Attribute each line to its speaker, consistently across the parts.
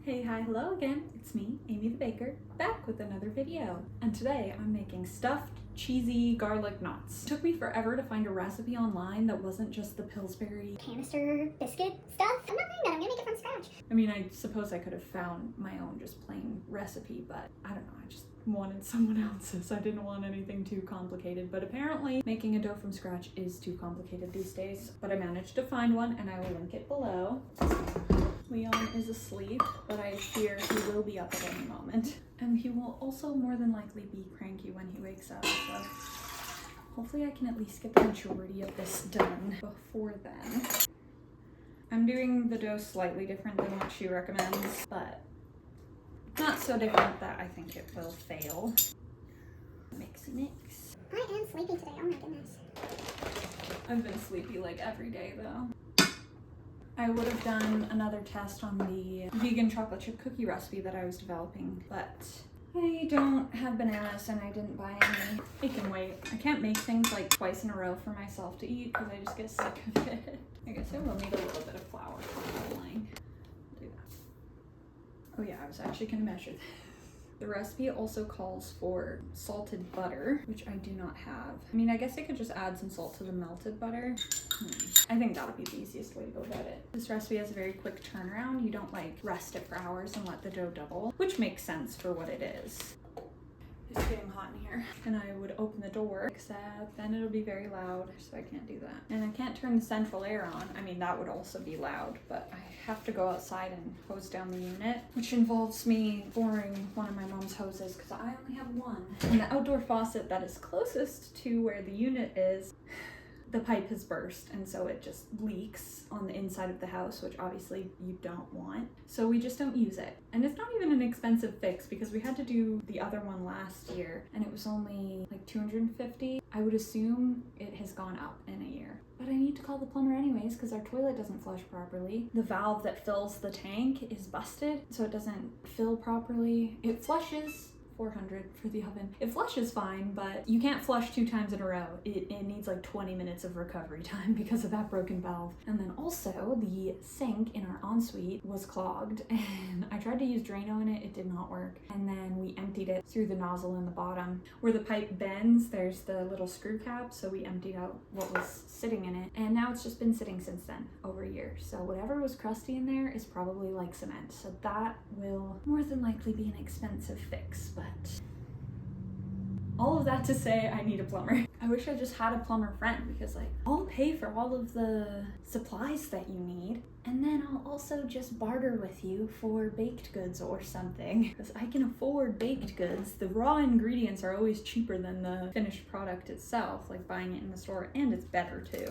Speaker 1: Hey, hi, hello again. It's me, Amy the Baker, back with another video. And today I'm making stuffed cheesy garlic knots. It took me forever to find a recipe online that wasn't just the Pillsbury
Speaker 2: canister biscuit stuff. I'm not doing that, I'm gonna make it from scratch.
Speaker 1: I mean, I suppose I could have found my own just plain recipe, but I don't know, I just wanted someone else's. I didn't want anything too complicated, but apparently making a dough from scratch is too complicated these days. But I managed to find one and I will link it below. Leon is asleep, but I fear he will be up at any moment. And he will also more than likely be cranky when he wakes up, so hopefully I can at least get the majority of this done before then. I'm doing the dough slightly different than what she recommends, but not so different that I think it will fail. Mixy mix.
Speaker 2: I am sleepy today, oh my goodness.
Speaker 1: I've been sleepy like every day though. I would have done another test on the vegan chocolate chip cookie recipe that I was developing, but I don't have bananas and I didn't buy any. It can wait. I can't make things like twice in a row for myself to eat because I just get sick of it. I guess I will need a little bit of flour for modeling. Do that. Oh yeah, I was actually gonna measure this. The recipe also calls for salted butter, which I do not have. I mean, I guess I could just add some salt to the melted butter. I think that'll be the easiest way to go about it. This recipe has a very quick turnaround. You don't like rest it for hours and let the dough double, which makes sense for what it is. It's getting hot in here. And I would open the door, except then it'll be very loud, so I can't do that. And I can't turn the central air on. I mean, that would also be loud, but I have to go outside and hose down the unit, which involves me borrowing one of my mom's hoses because I only have one. And the outdoor faucet that is closest to where the unit is, the pipe has burst, and so it just leaks on the inside of the house, which obviously you don't want. So we just don't use it. And it's not even an expensive fix because we had to do the other one last year and it was only like $250. I would assume it has gone up in a year. But I need to call the plumber anyways because our toilet doesn't flush properly. The valve that fills the tank is busted, so it doesn't fill properly. It flushes 400 for the oven. It flushes fine, but you can't flush 2 times in a row. It needs like 20 minutes of recovery time because of that broken valve. And then also the sink in our ensuite was clogged and I tried to use Drano in it, it did not work. And then we emptied it through the nozzle in the bottom. Where the pipe bends, there's the little screw cap, so we emptied out what was sitting in it. And now it's just been sitting since then, over a year. So whatever was crusty in there is probably like cement. So that will more than likely be an expensive fix, but all of that to say I need a plumber. I wish I just had a plumber friend because like I'll pay for all of the supplies that you need and then I'll also just barter with you for baked goods or something because I can afford baked goods. The raw ingredients are always cheaper than the finished product itself, like buying it in the store, and it's better too.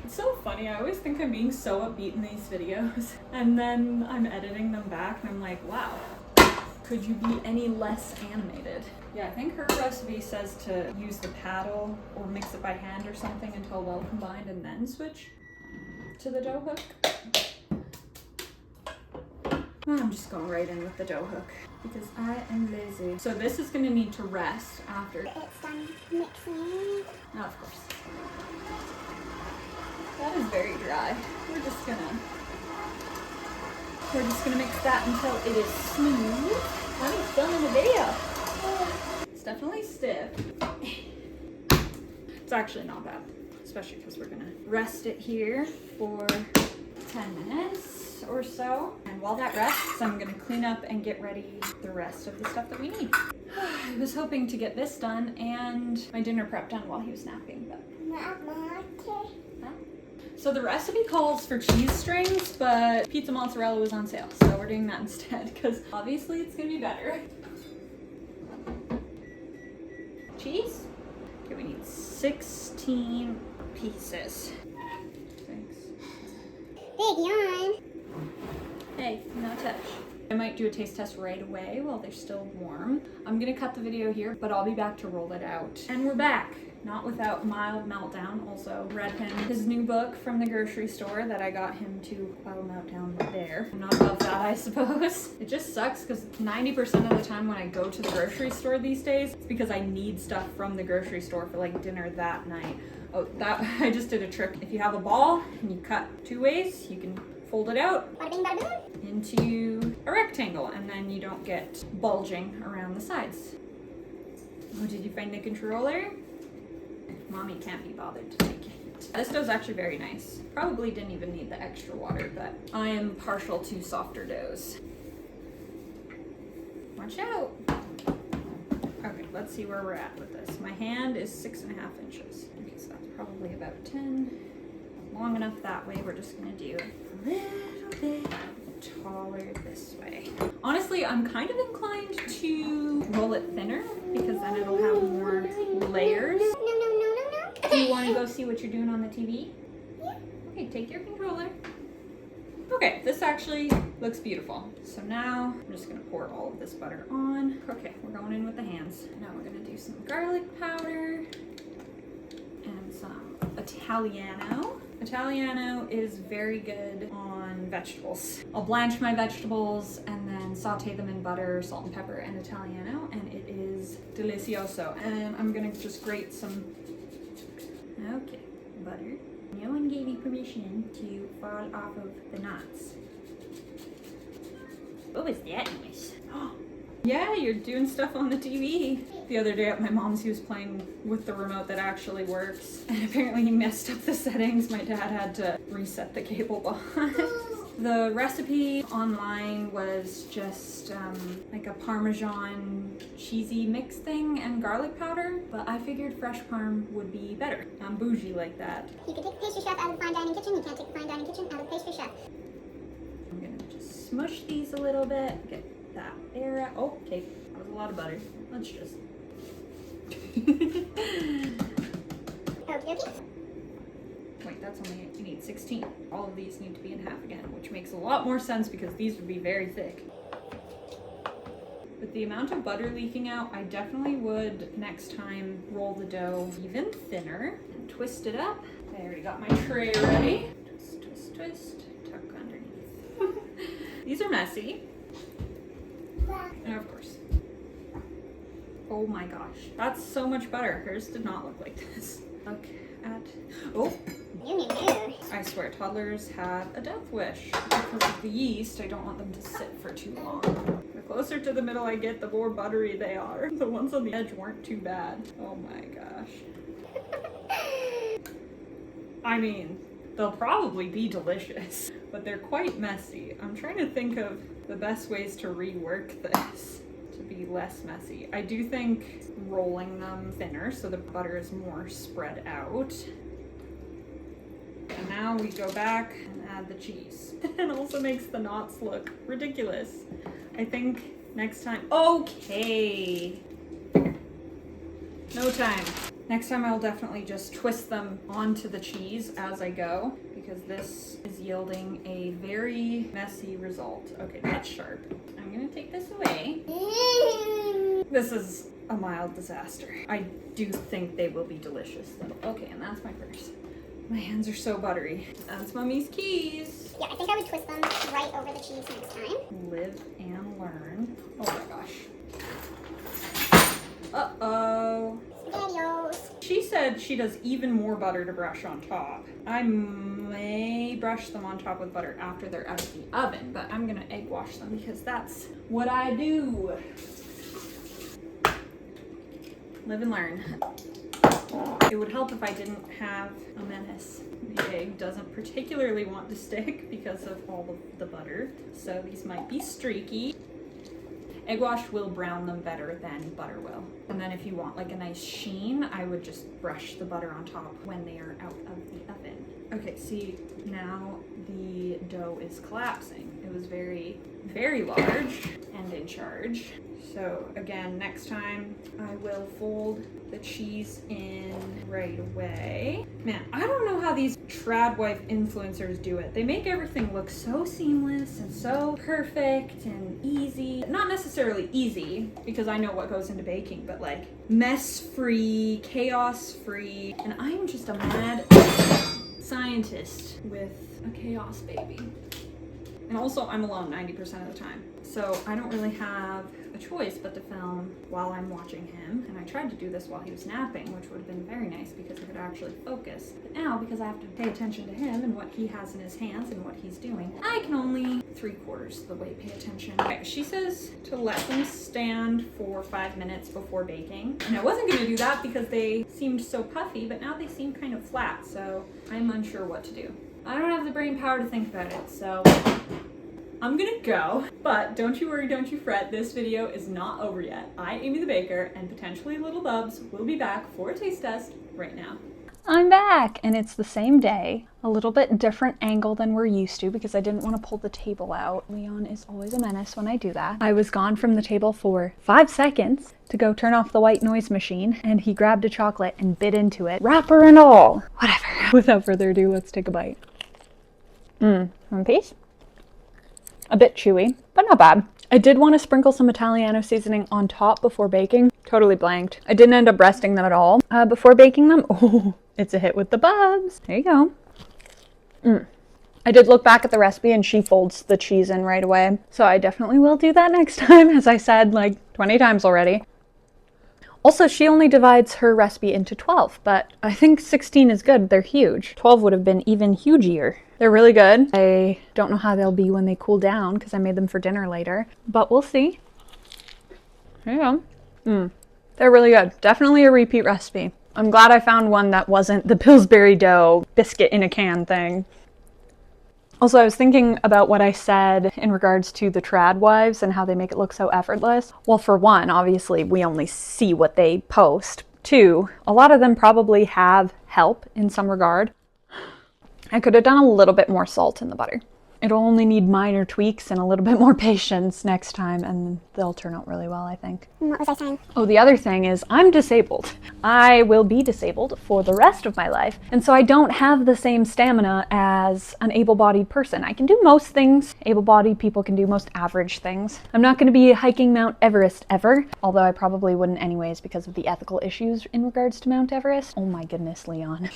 Speaker 1: It's so funny, I always think I'm being so upbeat in these videos and then I'm editing them back and I'm like, wow, could you be any less animated? Yeah, I think her recipe says to use the paddle or mix it by hand or something until well combined and then switch to the dough hook. I'm just going right in with the dough hook because I am lazy. So this is gonna need to rest after
Speaker 2: It's done mixing.
Speaker 1: Oh, of course. That is very dry. We're just gonna mix that until it is smooth. I'm filming a video. It's definitely stiff. It's actually not bad, especially because we're gonna rest it here for 10 minutes or so. And while that rests, I'm gonna clean up and get ready the rest of the stuff that we need. I was hoping to get this done and my dinner prep done while he was napping, but so the recipe calls for cheese strings, but pizza mozzarella was on sale, so we're doing that instead because obviously it's gonna be better. Cheese? Okay, we need 16 pieces. Thanks.
Speaker 2: Big yawn.
Speaker 1: Hey, no touch. I might do a taste test right away while they're still warm. I'm gonna cut the video here, but I'll be back to roll it out. And we're back. Not without mild meltdown. Also read him his new book from the grocery store that I got him to file meltdown there. I'm not above that, I suppose. It just sucks because 90% of the time when I go to the grocery store these days, it's because I need stuff from the grocery store for like dinner that night. Oh, that I just did a trick. If you have a ball and you cut 2 ways, you can fold it out
Speaker 2: Bada bing, bada boom.
Speaker 1: into rectangle, and then you don't get bulging around the sides. Oh, did you find the controller? Mommy can't be bothered to make it. This dough's actually very nice. Probably didn't even need the extra water, but I am partial to softer doughs. Watch out. Okay, let's see where we're at with this. My hand is 6.5 inches. Okay, so that's probably about 10. Long enough that way. We're just gonna do a little bit taller this way. Honestly, I'm kind of inclined to roll it thinner because then it'll have more layers.
Speaker 2: No.
Speaker 1: Do you want to go see what you're doing on the TV?
Speaker 2: Yeah.
Speaker 1: Okay, take your controller. Okay, this actually looks beautiful. So now I'm just gonna pour all of this butter on. Okay, we're going in with the hands. Now we're gonna do some garlic powder and some Italiano. Italiano is very good on vegetables. I'll blanch my vegetables and then saute them in butter, salt and pepper, and Italiano, and it is delicioso. And I'm gonna just grate some, okay, butter. No one gave me permission to fall off of the knots. What was that noise? Yeah, you're doing stuff on the TV. The other day at my mom's, he was playing with the remote that actually works. And apparently he messed up the settings. My dad had to reset the cable behind. The recipe online was just like a Parmesan cheesy mix thing and garlic powder, but I figured fresh parm would be better. I'm bougie like that.
Speaker 2: You can take the pastry chef out of the fine dining kitchen. You can't take the fine dining kitchen out of the pastry chef.
Speaker 1: I'm gonna just smush these a little bit, get that air out. Oh, okay, that was a lot of butter. Let's just.
Speaker 2: Okay.
Speaker 1: Wait, that's only, you need 16. All of these need to be in half again, which makes a lot more sense because these would be very thick. With the amount of butter leaking out, I definitely would next time roll the dough even thinner and twist it up. I already got my tray ready. Twist, twist, twist, tuck underneath. These are messy. And of course. Oh my gosh, that's so much butter. Hers did not look like this. Look at, oh. I swear, toddlers have a death wish. Because of the yeast, I don't want them to sit for too long. The closer to the middle I get, the more buttery they are. The ones on the edge weren't too bad. Oh my gosh. I mean, they'll probably be delicious, but they're quite messy. I'm trying to think of the best ways to rework this to be less messy. I do think rolling them thinner so the butter is more spread out. And now we go back and add the cheese. It also makes the knots look ridiculous. I think next time, okay. No time. Next time I'll definitely just twist them onto the cheese as I go because this is yielding a very messy result. Okay, that's sharp. I'm gonna take this away. This is a mild disaster. I do think they will be delicious though. Okay, and that's my purse. My hands are so buttery. That's Mommy's keys.
Speaker 2: Yeah, I think I would twist them right over the cheese next time.
Speaker 1: Live and learn. Oh my gosh. Uh-oh.
Speaker 2: SpaghettiOs.
Speaker 1: She said she does even more butter to brush on top. I may brush them on top with butter after they're out of the oven, but I'm gonna egg wash them because that's what I do. Live and learn. It would help if I didn't have a menace. The egg doesn't particularly want to stick because of all of the butter, so these might be streaky. Egg wash will brown them better than butter will. And then if you want like a nice sheen, I would just brush the butter on top when they are out of the oven. Okay, see, now the dough is collapsing. It was very, very large and in charge. So again, next time I will fold the cheese in right away. Man, I don't know how these trad wife influencers do it. They make everything look so seamless and so perfect and easy. Not necessarily easy, because I know what goes into baking, but like mess-free, chaos-free. And I'm just a mad scientist with a chaos baby. And also I'm alone 90% of the time. So I don't really have a a choice but to film while I'm watching him. And I tried to do this while he was napping, which would have been very nice because I could actually focus. But now, because I have to pay attention to him and what he has in his hands and what he's doing, I can only 3/4 of the way pay attention. Okay, she says to let them stand for 5 minutes before baking. And I wasn't gonna do that because they seemed so puffy, but now they seem kind of flat, so I'm unsure what to do. I don't have the brain power to think about it, so I'm gonna go. But don't you worry, don't you fret, this video is not over yet. I, Amy the Baker, and potentially Little Bubs will be back for a taste test right now. I'm back, and it's the same day. A little bit different angle than we're used to because I didn't want to pull the table out. Leon is always a menace when I do that. I was gone from the table for 5 seconds to go turn off the white noise machine, and he grabbed a chocolate and bit into it, wrapper and all. Whatever. Without further ado, let's take a bite. One piece. A bit chewy, but not bad. I did want to sprinkle some Italiano seasoning on top before baking. Totally blanked. I didn't end up resting them at all before baking them. Oh, it's a hit with the bubs. There you go. I did look back at the recipe and she folds the cheese in right away. So I definitely will do that next time, as I said like 20 times already. Also, she only divides her recipe into 12, but I think 16 is good. They're huge. 12 would have been even hugier. They're really good. I don't know how they'll be when they cool down because I made them for dinner later, but we'll see. There you go. They're really good. Definitely a repeat recipe. I'm glad I found one that wasn't the Pillsbury dough biscuit in a can thing. Also, I was thinking about what I said in regards to the trad wives and how they make it look so effortless. Well, for one, obviously, we only see what they post. 2, a lot of them probably have help in some regard. I could have done a little bit more salt in the butter. It'll only need minor tweaks and a little bit more patience next time, and they'll turn out really well, I think.
Speaker 2: What was I saying?
Speaker 1: Oh, the other thing is I'm disabled. I will be disabled for the rest of my life, and so I don't have the same stamina as an able-bodied person. I can do most things. Able-bodied people can do most average things. I'm not going to be hiking Mount Everest ever, although I probably wouldn't anyways because of the ethical issues in regards to Mount Everest. Oh my goodness, Leon.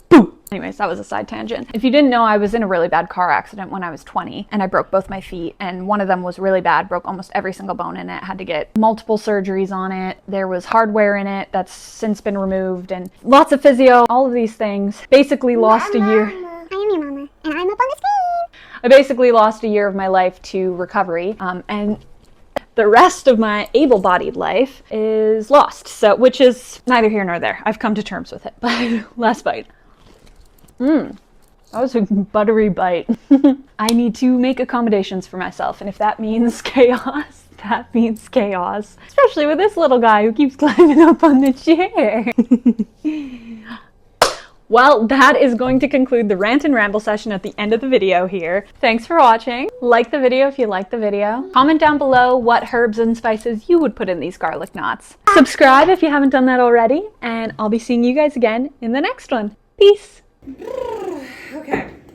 Speaker 1: Boom! Anyways, that was a side tangent. If you didn't know, I was in a really bad car accident when I was 20, and I broke both my feet, and one of them was really bad, broke almost every single bone in it, had to get multiple surgeries on it. There was hardware in it that's since been removed, and lots of physio, all of these things. Basically lost a year.
Speaker 2: I am your mama, and I'm up on the screen.
Speaker 1: I basically lost a year of my life to recovery, and the rest of my able-bodied life is lost, so which is neither here nor there. I've come to terms with it, but last bite. That was a buttery bite. I need to make accommodations for myself, and if that means chaos, that means chaos. Especially with this little guy who keeps climbing up on the chair. Well, that is going to conclude the rant and ramble session at the end of the video here. Thanks for watching. Like the video if you liked the video. Comment down below what herbs and spices you would put in these garlic knots. Subscribe if you haven't done that already, and I'll be seeing you guys again in the next one. Peace!